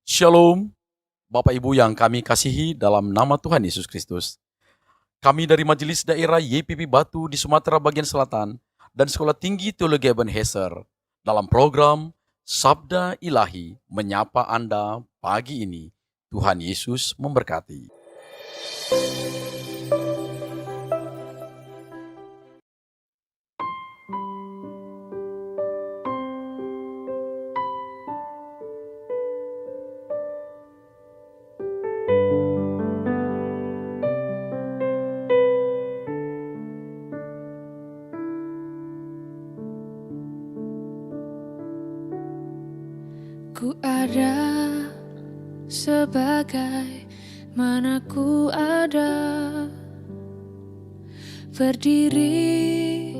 Shalom, Bapak Ibu yang kami kasihi dalam nama Tuhan Yesus Kristus. Kami dari Majelis Daerah YPP Batu di Sumatera bagian Selatan dan Sekolah Tinggi Teologi Ebenezer dalam program Sabda Ilahi menyapa Anda pagi ini. Tuhan Yesus memberkati. Ku ada sebagai mana ku ada, berdiri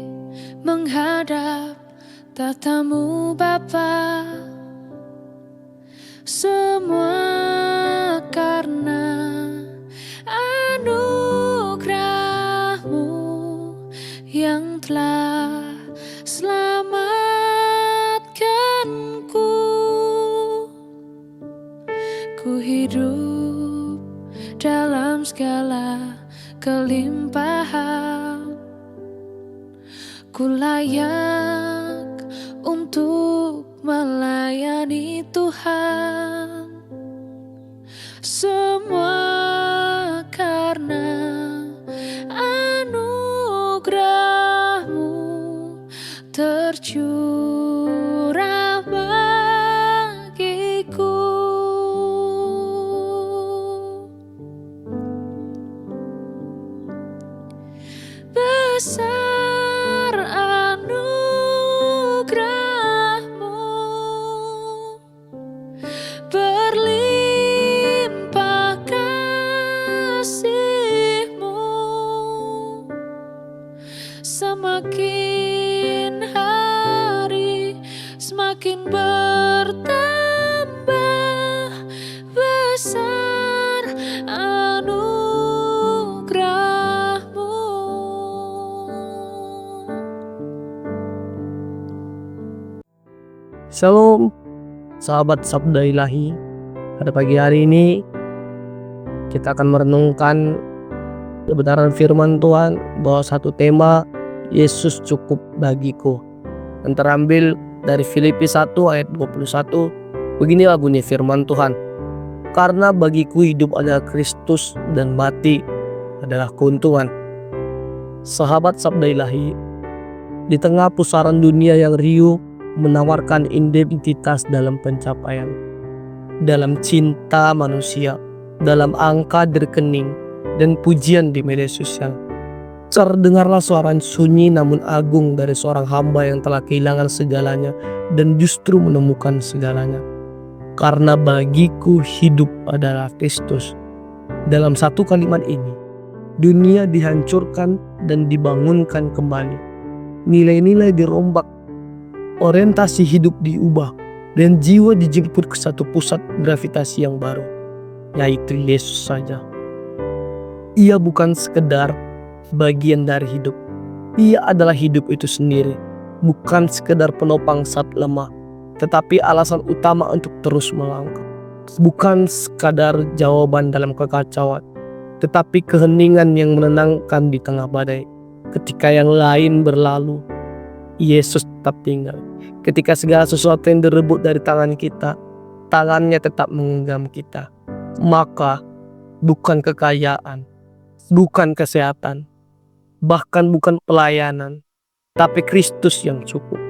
menghadap tatamu Bapa. Semua karena anugerah-Mu yang telah selamatkanku. Ku hidup dalam segala kelimpahan, ku layak untuk melayani Tuhan. Semua karena anugerah-Mu tercurah bagiku. Besar anugerah-Mu, berlimpah kasih-Mu, semakin hari semakin bertambah besar anugerah-Mu. Shalom, sahabat Sabda Ilahi. Pada pagi hari ini kita akan merenungkan kebenaran firman Tuhan bahwa satu tema, Yesus cukup bagiku, yang terambil dari Filipi 1 ayat 21. Beginilah bunyi firman Tuhan. Karena bagiku hidup adalah Kristus dan mati adalah keuntungan. Sahabat Sabda Ilahi, di tengah pusaran dunia yang riuh menawarkan identitas dalam pencapaian, dalam cinta manusia, dalam angka di rekening, dan pujian di media sosial, terdengarlah suara sunyi namun agung dari seorang hamba yang telah kehilangan segalanya dan justru menemukan segalanya. Karena bagiku hidup adalah Kristus. Dalam satu kalimat ini, dunia dihancurkan dan dibangunkan kembali. Nilai-nilai dirombak, orientasi hidup diubah, dan jiwa dijemput ke satu pusat gravitasi yang baru, yaitu Yesus saja. Ia bukan sekedar bagian dari hidup. Ia adalah hidup itu sendiri, bukan sekedar penopang saat lemah, tetapi alasan utama untuk terus melangkah. Bukan sekadar jawaban dalam kekacauan, tetapi keheningan yang menenangkan di tengah badai. Ketika yang lain berlalu, Yesus tetap tinggal. Ketika segala sesuatu yang direbut dari tangan kita, tangannya tetap menggenggam kita. Maka bukan kekayaan, bukan kesehatan, bahkan bukan pelayanan, tapi Kristus yang cukup.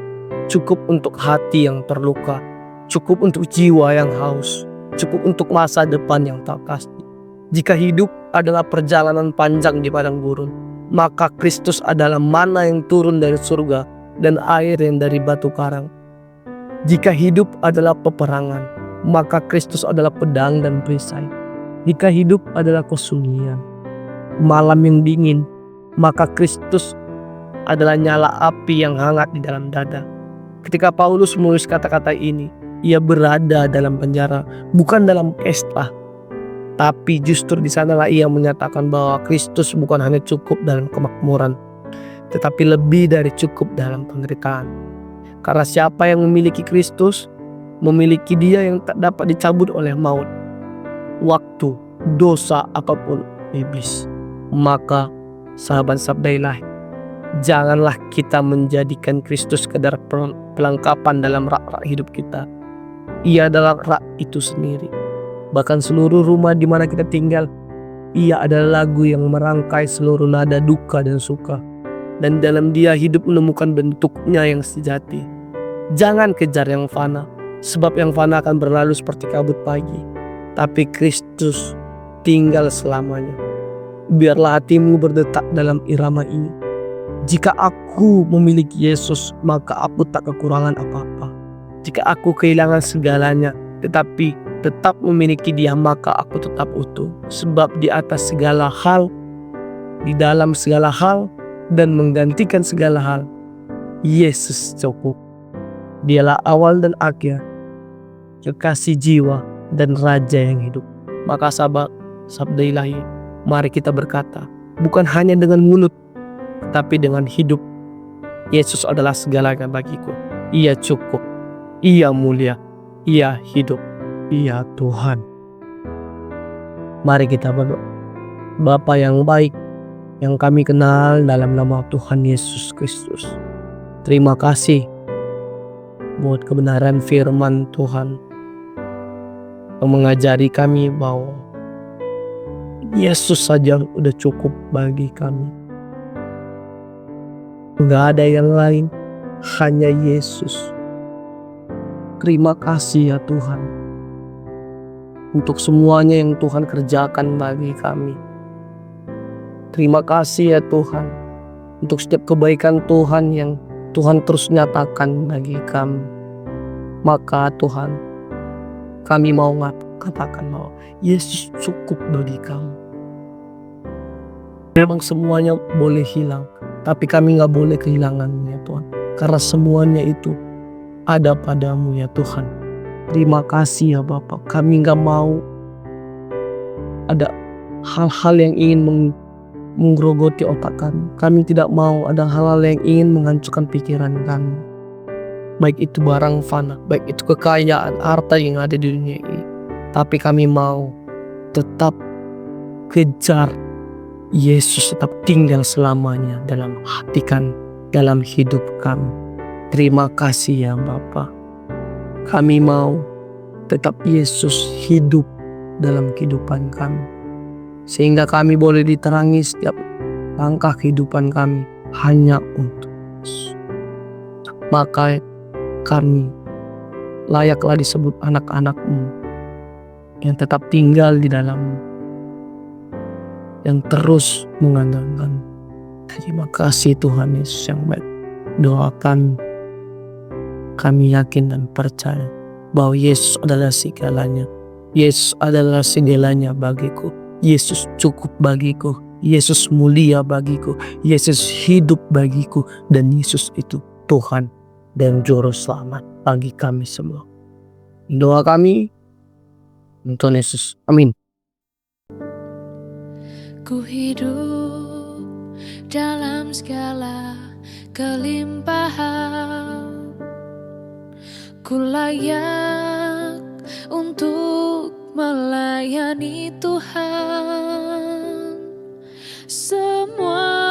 Cukup untuk hati yang terluka, cukup untuk jiwa yang haus, cukup untuk masa depan yang tak pasti. Jika hidup adalah perjalanan panjang di padang gurun, maka Kristus adalah mana yang turun dari surga dan air yang dari batu karang. Jika hidup adalah peperangan, maka Kristus adalah pedang dan perisai. Jika hidup adalah kesunyian, malam yang dingin, maka Kristus adalah nyala api yang hangat di dalam dada. Ketika Paulus menulis kata-kata ini, ia berada dalam penjara, bukan dalam pesta, tapi justru di sanalah ia menyatakan bahwa Kristus bukan hanya cukup dalam kemakmuran, tetapi lebih dari cukup dalam penderitaan. Karena siapa yang memiliki Kristus, memiliki Dia yang tak dapat dicabut oleh maut, waktu, dosa apapun iblis. Maka sahabat sabda ilahi, janganlah kita menjadikan Kristus sekedar pelengkapan dalam rak-rak hidup kita. Ia adalah rak itu sendiri. Bahkan seluruh rumah di mana kita tinggal, Ia adalah lagu yang merangkai seluruh nada duka dan suka. Dan dalam Dia hidup menemukan bentuknya yang sejati. Jangan kejar yang fana, sebab yang fana akan berlalu seperti kabut pagi. Tapi Kristus tinggal selamanya. Biarlah hatimu berdetak dalam irama ini. Jika aku memiliki Yesus, maka aku tak kekurangan apa-apa. Jika aku kehilangan segalanya, tetapi tetap memiliki Dia, maka aku tetap utuh. Sebab di atas segala hal, di dalam segala hal, dan menggantikan segala hal, Yesus cukup. Dialah awal dan akhir, kekasih jiwa dan Raja yang hidup. Maka sahabat sabda ilahi, mari kita berkata, bukan hanya dengan mulut, tapi dengan hidup, Yesus adalah segalanya bagiku. Ia cukup, Ia mulia, Ia hidup, Ia Tuhan. Mari kita berdoa. Bapa yang baik, yang kami kenal dalam nama Tuhan Yesus Kristus, terima kasih buat kebenaran firman Tuhan yang mengajari kami bahwa Yesus saja udah cukup bagi kami. Gak ada yang lain, hanya Yesus. Terima kasih ya Tuhan untuk semuanya yang Tuhan kerjakan bagi kami. Terima kasih ya Tuhan untuk setiap kebaikan Tuhan yang Tuhan terus nyatakan bagi kami. Maka Tuhan, kami mau katakan bahwa Yesus cukup bagi kami. Memang semuanya boleh hilang, tapi kami gak boleh kehilangannya Tuhan. Karena semuanya itu ada padamu ya Tuhan. Terima kasih ya Bapak. Kami gak mau ada hal-hal yang ingin menggerogoti otak kami. Kami tidak mau ada hal-hal yang ingin menghancurkan pikiran kami. Baik itu barang fana, baik itu kekayaan, harta yang ada di dunia ini. Tapi kami mau tetap kejar Yesus, tetap tinggal selamanya dalam hati kami, dalam hidup kami. Terima kasih ya Bapa. Kami mau tetap Yesus hidup dalam kehidupan kami, sehingga kami boleh diterangi setiap langkah kehidupan kami hanya untuk Yesus. Maka kami layaklah disebut anak-anak-Mu yang tetap tinggal di dalam, yang terus mengandalkan. Terima kasih Tuhan Yesus yang baik. Doakan kami yakin dan percaya bahwa Yesus adalah segalanya. Yesus adalah segalanya bagiku. Yesus cukup bagiku. Yesus mulia bagiku. Yesus hidup bagiku. Dan Yesus itu Tuhan dan Juru Selamat bagi kami semua. Doa kami untuk Yesus. Amin. Ku hidup dalam segala kelimpahan. Ku layak untuk melayani Tuhan. Semua